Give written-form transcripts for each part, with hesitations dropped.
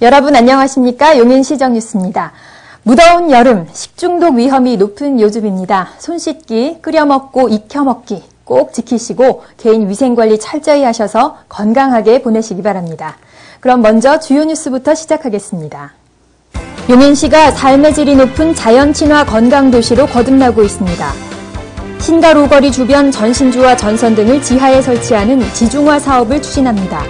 여러분 안녕하십니까? 용인시정 뉴스입니다. 무더운 여름, 식중독 위험이 높은 요즘입니다. 손 씻기, 끓여 먹고 익혀 먹기 꼭 지키시고 개인 위생관리 철저히 하셔서 건강하게 보내시기 바랍니다. 그럼 먼저 주요 뉴스부터 시작하겠습니다. 용인시가 삶의 질이 높은 자연 친화 건강 도시로 거듭나고 있습니다. 신가로거리 주변 전신주와 전선 등을 지하에 설치하는 지중화 사업을 추진합니다.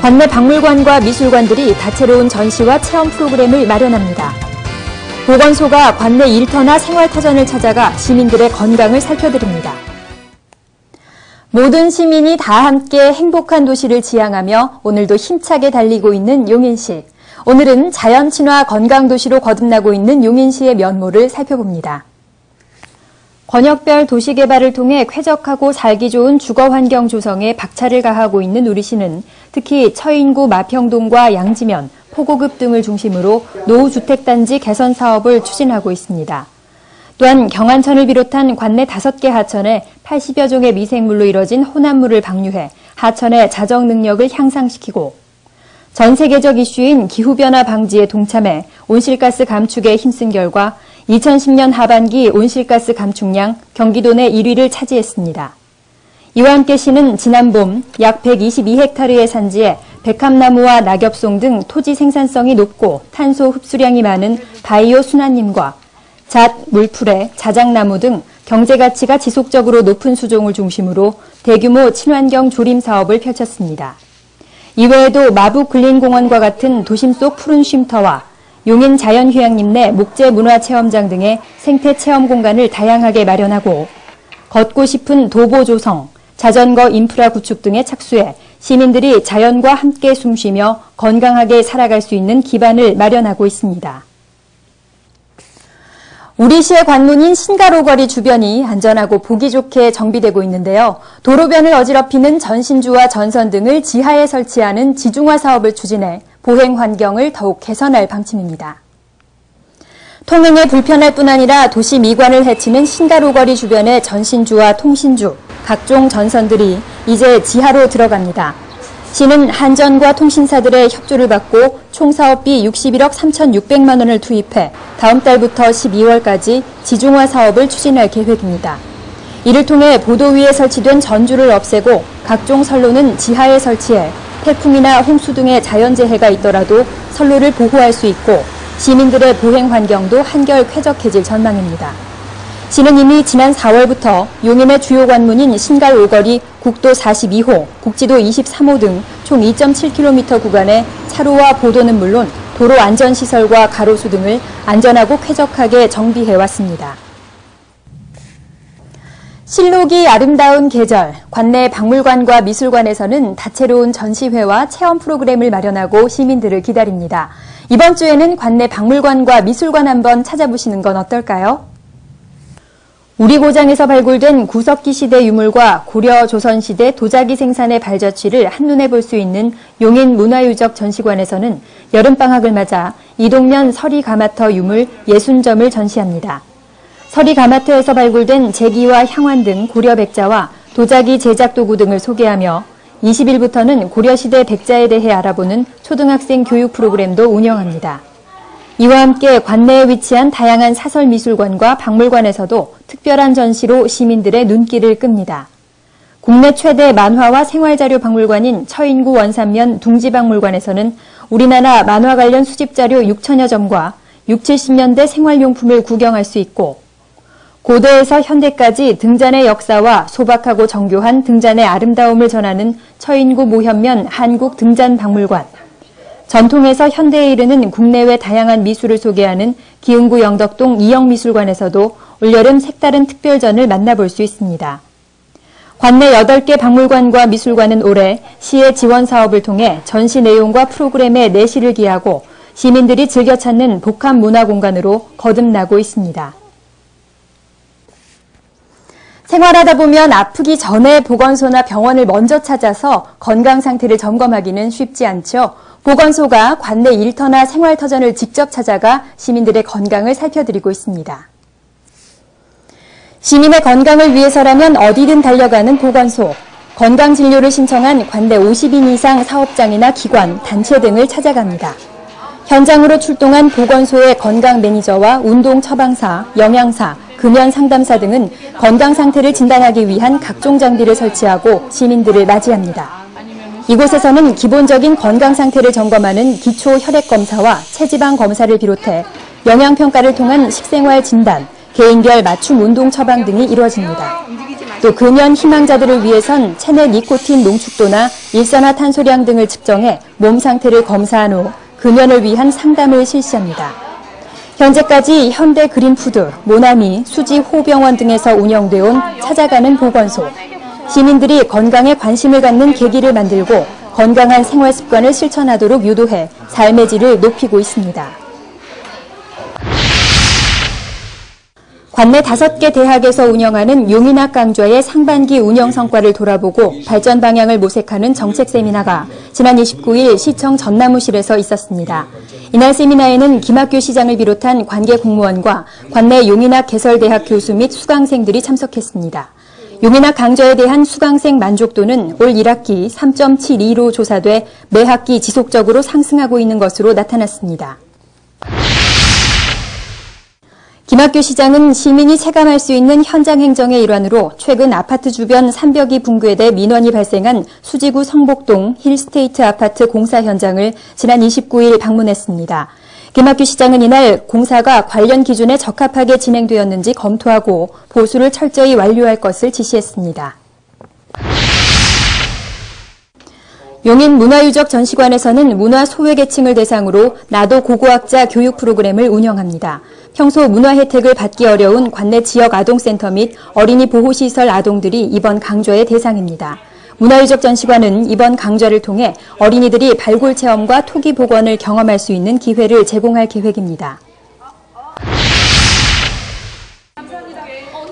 관내 박물관과 미술관들이 다채로운 전시와 체험 프로그램을 마련합니다. 보건소가 관내 일터나 생활터전을 찾아가 시민들의 건강을 살펴드립니다. 모든 시민이 다 함께 행복한 도시를 지향하며 오늘도 힘차게 달리고 있는 용인시. 오늘은 자연 친화 건강 도시로 거듭나고 있는 용인시의 면모를 살펴봅니다. 권역별 도시개발을 통해 쾌적하고 살기 좋은 주거환경 조성에 박차를 가하고 있는 우리시는 특히 처인구 마평동과 양지면, 포고급 등을 중심으로 노후주택단지 개선 사업을 추진하고 있습니다. 또한 경안천을 비롯한 관내 5개 하천에 80여 종의 미생물로 이뤄진 혼합물을 방류해 하천의 자정 능력을 향상시키고 전 세계적 이슈인 기후변화 방지에 동참해 온실가스 감축에 힘쓴 결과 2010년 하반기 온실가스 감축량 경기도 내 1위를 차지했습니다. 이와 함께 시는 지난 봄 약 122헥타르의 산지에 백합나무와 낙엽송 등 토지 생산성이 높고 탄소 흡수량이 많은 바이오 순환림과 잣, 물풀에, 자작나무 등 경제가치가 지속적으로 높은 수종을 중심으로 대규모 친환경 조림 사업을 펼쳤습니다. 이외에도 마북근린공원과 같은 도심 속 푸른 쉼터와 용인 자연휴양림 내 목재문화체험장 등의 생태체험 공간을 다양하게 마련하고 걷고 싶은 도보 조성, 자전거 인프라 구축 등에 착수해 시민들이 자연과 함께 숨쉬며 건강하게 살아갈 수 있는 기반을 마련하고 있습니다. 우리시의 관문인 신가로거리 주변이 안전하고 보기 좋게 정비되고 있는데요. 도로변을 어지럽히는 전신주와 전선 등을 지하에 설치하는 지중화 사업을 추진해 보행 환경을 더욱 개선할 방침입니다. 통행에 불편할 뿐 아니라 도시 미관을 해치는 신가로거리 주변의 전신주와 통신주, 각종 전선들이 이제 지하로 들어갑니다. 시는 한전과 통신사들의 협조를 받고 총 사업비 61억 3,600만 원을 투입해 다음 달부터 12월까지 지중화 사업을 추진할 계획입니다. 이를 통해 보도 위에 설치된 전주를 없애고 각종 선로는 지하에 설치해 태풍이나 홍수 등의 자연재해가 있더라도 선로를 보호할 수 있고 시민들의 보행 환경도 한결 쾌적해질 전망입니다. 시는 이미 지난 4월부터 용인의 주요 관문인 신갈 오거리 국도 42호, 국지도 23호 등 총 2.7km 구간에 차로와 보도는 물론 도로 안전시설과 가로수 등을 안전하고 쾌적하게 정비해왔습니다. 실록이 아름다운 계절, 관내 박물관과 미술관에서는 다채로운 전시회와 체험 프로그램을 마련하고 시민들을 기다립니다. 이번 주에는 관내 박물관과 미술관 한번 찾아보시는 건 어떨까요? 우리고장에서 발굴된 구석기 시대 유물과 고려 조선시대 도자기 생산의 발자취를 한눈에 볼 수 있는 용인 문화유적 전시관에서는 여름방학을 맞아 이동면 서리가마터 유물 60점을 전시합니다. 서리가마터에서 발굴된 제기와 향환 등 고려 백자와 도자기 제작 도구 등을 소개하며 20일부터는 고려시대 백자에 대해 알아보는 초등학생 교육 프로그램도 운영합니다. 이와 함께 관내에 위치한 다양한 사설미술관과 박물관에서도 특별한 전시로 시민들의 눈길을 끕니다. 국내 최대 만화와 생활자료 박물관인 처인구 원산면 둥지박물관에서는 우리나라 만화 관련 수집자료 6천여 점과 60, 70년대 생활용품을 구경할 수 있고 고대에서 현대까지 등잔의 역사와 소박하고 정교한 등잔의 아름다움을 전하는 처인구 모현면 한국등잔박물관, 전통에서 현대에 이르는 국내외 다양한 미술을 소개하는 기흥구 영덕동 이영미술관에서도 올여름 색다른 특별전을 만나볼 수 있습니다. 관내 8개 박물관과 미술관은 올해 시의 지원 사업을 통해 전시 내용과 프로그램의 내실을 기하고 시민들이 즐겨 찾는 복합 문화 공간으로 거듭나고 있습니다. 생활하다 보면 아프기 전에 보건소나 병원을 먼저 찾아서 건강 상태를 점검하기는 쉽지 않죠. 보건소가 관내 일터나 생활터전을 직접 찾아가 시민들의 건강을 살펴드리고 있습니다. 시민의 건강을 위해서라면 어디든 달려가는 보건소. 건강진료를 신청한 관내 50인 이상 사업장이나 기관, 단체 등을 찾아갑니다. 현장으로 출동한 보건소의 건강 매니저와 운동 처방사, 영양사, 금연 상담사 등은 건강 상태를 진단하기 위한 각종 장비를 설치하고 시민들을 맞이합니다. 이곳에서는 기본적인 건강 상태를 점검하는 기초 혈액 검사와 체지방 검사를 비롯해 영양 평가를 통한 식생활 진단, 개인별 맞춤 운동 처방 등이 이루어집니다. 또 금연 희망자들을 위해선 체내 니코틴 농축도나 일산화탄소량 등을 측정해 몸 상태를 검사한 후 금연을 위한 상담을 실시합니다. 현재까지 현대 그린푸드, 모나미, 수지 호병원 등에서 운영돼 온 찾아가는 보건소. 시민들이 건강에 관심을 갖는 계기를 만들고 건강한 생활 습관을 실천하도록 유도해 삶의 질을 높이고 있습니다. 관내 5개 대학에서 운영하는 용인학 강좌의 상반기 운영 성과를 돌아보고 발전 방향을 모색하는 정책 세미나가 지난 29일 시청 전나무실에서 있었습니다. 이날 세미나에는 김학규 시장을 비롯한 관계 공무원과 관내 용인학 개설대학 교수 및 수강생들이 참석했습니다. 용인학 강좌에 대한 수강생 만족도는 올 1학기 3.72로 조사돼 매 학기 지속적으로 상승하고 있는 것으로 나타났습니다. 김학규 시장은 시민이 체감할 수 있는 현장 행정의 일환으로 최근 아파트 주변 산벽이 붕괴돼 민원이 발생한 수지구 성복동 힐스테이트 아파트 공사 현장을 지난 29일 방문했습니다. 김학규 시장은 이날 공사가 관련 기준에 적합하게 진행되었는지 검토하고 보수를 철저히 완료할 것을 지시했습니다. 용인 문화유적전시관에서는 문화 소외계층을 대상으로 나도 고고학자 교육 프로그램을 운영합니다. 평소 문화 혜택을 받기 어려운 관내 지역 아동센터 및 어린이 보호시설 아동들이 이번 강좌의 대상입니다. 문화유적전시관은 이번 강좌를 통해 어린이들이 발굴 체험과 토기 복원을 경험할 수 있는 기회를 제공할 계획입니다.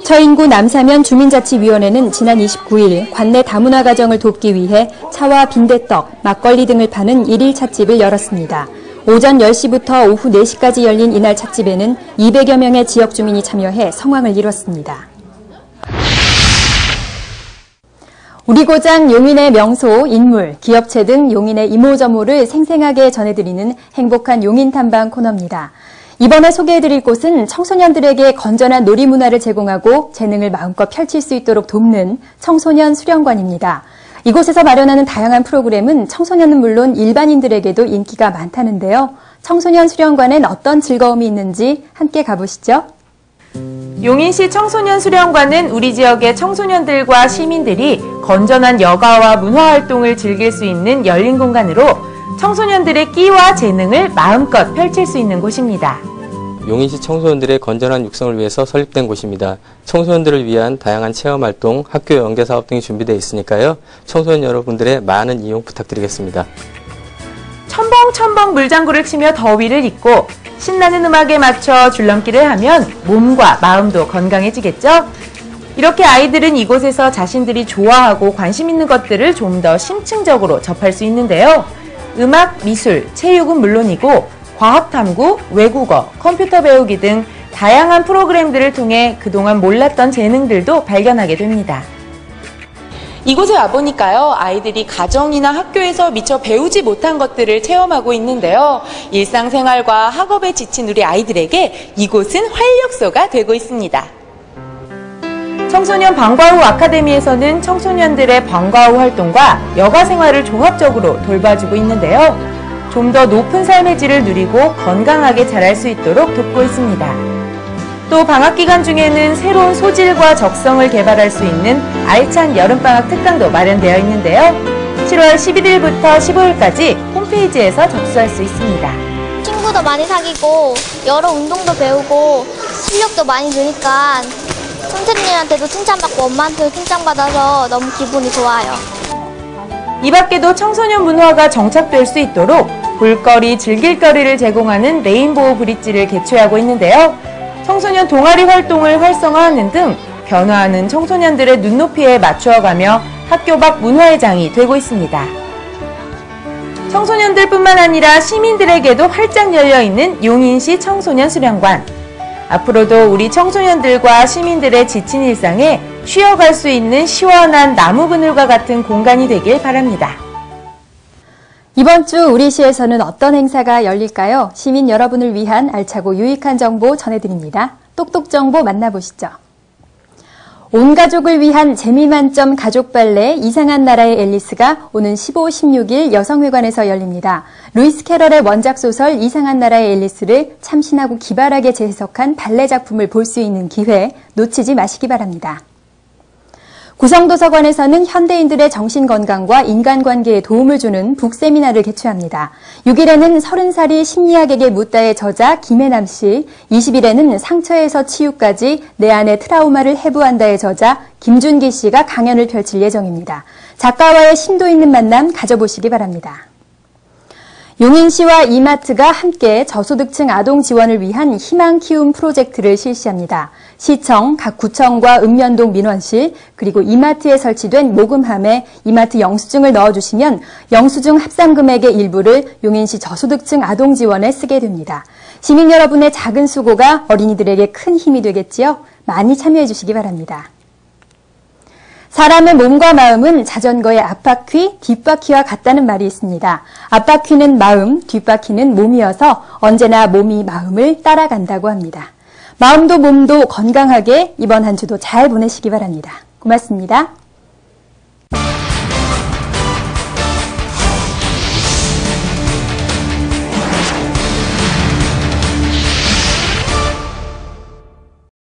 처인구 남사면 주민자치위원회는 지난 29일 관내 다문화 가정을 돕기 위해 차와 빈대떡, 막걸리 등을 파는 1일 찻집을 열었습니다. 오전 10시부터 오후 4시까지 열린 이날 찻집에는 200여 명의 지역 주민이 참여해 성황을 이뤘습니다. 우리 고장 용인의 명소, 인물, 기업체 등 용인의 이모저모를 생생하게 전해드리는 행복한 용인 탐방 코너입니다. 이번에 소개해드릴 곳은 청소년들에게 건전한 놀이문화를 제공하고 재능을 마음껏 펼칠 수 있도록 돕는 청소년 수련관입니다. 이곳에서 마련하는 다양한 프로그램은 청소년은 물론 일반인들에게도 인기가 많다는데요. 청소년 수련관엔 어떤 즐거움이 있는지 함께 가보시죠. 용인시 청소년 수련관은 우리 지역의 청소년들과 시민들이 건전한 여가와 문화활동을 즐길 수 있는 열린 공간으로 청소년들의 끼와 재능을 마음껏 펼칠 수 있는 곳입니다. 용인시 청소년들의 건전한 육성을 위해서 설립된 곳입니다. 청소년들을 위한 다양한 체험활동, 학교 연계사업 등이 준비되어 있으니까요. 청소년 여러분들의 많은 이용 부탁드리겠습니다. 첨벙첨벙 물장구를 치며 더위를 잊고 신나는 음악에 맞춰 줄넘기를 하면 몸과 마음도 건강해지겠죠? 이렇게 아이들은 이곳에서 자신들이 좋아하고 관심 있는 것들을 좀 더 심층적으로 접할 수 있는데요. 음악, 미술, 체육은 물론이고 과학탐구, 외국어, 컴퓨터 배우기 등 다양한 프로그램들을 통해 그동안 몰랐던 재능들도 발견하게 됩니다. 이곳에 와보니까요, 아이들이 가정이나 학교에서 미처 배우지 못한 것들을 체험하고 있는데요. 일상생활과 학업에 지친 우리 아이들에게 이곳은 활력소가 되고 있습니다. 청소년 방과후 아카데미에서는 청소년들의 방과후 활동과 여가 생활을 종합적으로 돌봐주고 있는데요. 좀 더 높은 삶의 질을 누리고 건강하게 자랄 수 있도록 돕고 있습니다. 또 방학 기간 중에는 새로운 소질과 적성을 개발할 수 있는 알찬 여름방학 특강도 마련되어 있는데요. 7월 11일부터 15일까지 홈페이지에서 접수할 수 있습니다. 친구도 많이 사귀고 여러 운동도 배우고 실력도 많이 느니까 선생님한테도 칭찬받고 엄마한테도 칭찬받아서 너무 기분이 좋아요. 이 밖에도 청소년 문화가 정착될 수 있도록 볼거리, 즐길거리를 제공하는 레인보우 브릿지를 개최하고 있는데요. 청소년 동아리 활동을 활성화하는 등 변화하는 청소년들의 눈높이에 맞추어가며 학교 밖 문화의 장이 되고 있습니다. 청소년들뿐만 아니라 시민들에게도 활짝 열려있는 용인시 청소년 수련관. 앞으로도 우리 청소년들과 시민들의 지친 일상에 쉬어갈 수 있는 시원한 나무 그늘과 같은 공간이 되길 바랍니다. 이번 주 우리 시에서는 어떤 행사가 열릴까요? 시민 여러분을 위한 알차고 유익한 정보 전해드립니다. 똑똑 정보 만나보시죠. 온 가족을 위한 재미 만점 가족 발레 이상한 나라의 앨리스가 오는 15, 16일 여성회관에서 열립니다. 루이스 캐럴의 원작 소설 이상한 나라의 앨리스를 참신하고 기발하게 재해석한 발레 작품을 볼 수 있는 기회 놓치지 마시기 바랍니다. 구성도서관에서는 현대인들의 정신건강과 인간관계에 도움을 주는 북세미나를 개최합니다. 6일에는 30살이 심리학에게 묻다의 저자 김혜남 씨, 20일에는 상처에서 치유까지 내 안의 트라우마를 해부한다의 저자 김준기 씨가 강연을 펼칠 예정입니다. 작가와의 심도 있는 만남 가져보시기 바랍니다. 용인시와 이마트가 함께 저소득층 아동 지원을 위한 희망 키움 프로젝트를 실시합니다. 시청, 각 구청과 읍면동 민원실, 그리고 이마트에 설치된 모금함에 이마트 영수증을 넣어주시면 영수증 합산 금액의 일부를 용인시 저소득층 아동 지원에 쓰게 됩니다. 시민 여러분의 작은 수고가 어린이들에게 큰 힘이 되겠지요? 많이 참여해 주시기 바랍니다. 사람의 몸과 마음은 자전거의 앞바퀴, 뒷바퀴와 같다는 말이 있습니다. 앞바퀴는 마음, 뒷바퀴는 몸이어서 언제나 몸이 마음을 따라간다고 합니다. 마음도 몸도 건강하게 이번 한 주도 잘 보내시기 바랍니다. 고맙습니다.